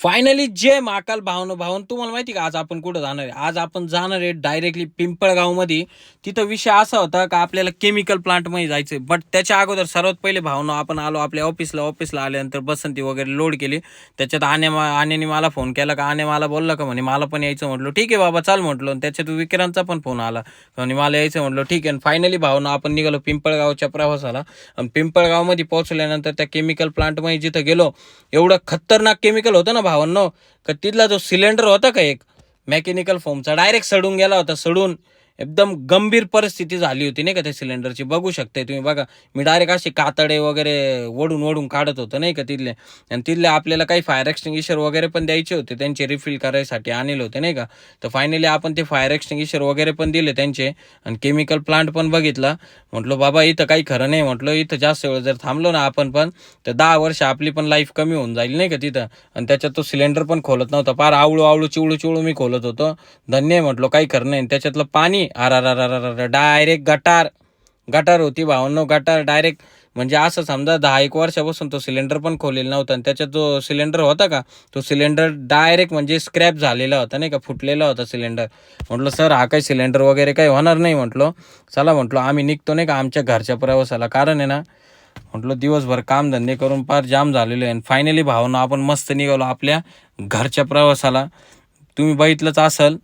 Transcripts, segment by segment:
Finally जय महाकाल भावन तुम्हाला माहिती का आज आपण कुठं जाणार आहे? आज आपण जाणार आहे डायरेक्टली पिंपळगाव मध्ये. तिथं विषय असा होता का आपल्याला केमिकल प्लांट मध्ये जायचंय, बट त्याच्या अगोदर सर्वात पहिले भावनो आपण आलो आपल्या ऑफिसला आल्यानंतर बसंती वगैरे लोड केली. त्याच्यात आण्याने मला फोन केला का आणे मला बोलला का म्हणे मला पण यायचं. म्हटलं ठीक आहे बाबा चाल म्हटलं. त्याच्यात विक्रांतचा पण फोन आला म्हणे मला यायचं. म्हटलं ठीक आहे. फायनली भावनो आपण निघालो पिंपळगावच्या प्रवासाला. आणि पिंपळगाव मध्ये पोहोचल्यानंतर त्या केमिकल प्लांट मध्ये जिथं गेलो, एवढं खतरनाक केमिकल होतं ना भावांनो, का तिथला जो सिलेंडर होता का एक मेकॅनिकल फोमचा, डायरेक्ट सडून गेला होता. सडून एकदम गंभीर परिस्थिती झाली होती नाही का त्या सिलेंडरची. बघू शकते तुम्ही, बघा मी डायरेक्ट असे कातडे वगैरे वडून काढत होतो नाही का तिथले. आणि तिथले आपल्याला काही फायर एक्सटिंग्विशर वगैरे पण द्यायचे होते, त्यांचे रिफिल करायसाठी आणले होते नाही का. तर फायनली आपण ते फायर एक्सटिंग्विशर वगैरे पण दिले त्यांचे. आणि केमिकल प्लांट पण बघितला. म्हटलं बाबा इथं काही खरं नाही. म्हटलं इथं जास्त वेळ जर थांबलो ना आपण पण, तर 10 वर्ष आपली पण लाईफ कमी होऊन जाईल नाही का तिथं. आणि त्याच्यात तो सिलेंडर पण खोलत नव्हता, फार आवळू चिवळू मी खोलत होतो. धन्य म्हटलो काही खरं नाही. त्याच्यातलं पाणी डायरेक्ट गटार होती भावांनो, गटार डायरेक्ट. म्हणजे असं समजा 10-1 वर्षापासून तो सिलेंडर पण खोलेला नव्हता. आणि त्याच्यात जो सिलेंडर होता का, तो सिलेंडर डायरेक्ट म्हणजे स्क्रॅप झालेला होता नाही का, फुटलेला होता सिलेंडर. म्हटलं सर हा काही सिलेंडर वगैरे काही होणार नाही. म्हटलं चला म्हटलं आम्ही निघतो नाही का आमच्या घरच्या प्रवासाला. कारण आहे ना म्हटलं दिवसभर कामधंदे करून फार जाम झालेलो आहे. आणि फायनली भावना आपण मस्त निघालो आपल्या घरच्या प्रवासाला. तुम्ही बघितलंच असेल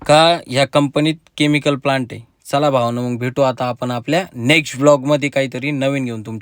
का ह्या कंपनीत केमिकल प्लांट आहे. चला भावना मग भेटू आता आपण आपल्या नेक्स्ट व्लॉगमध्ये काहीतरी नवीन घेऊन तुमच्या.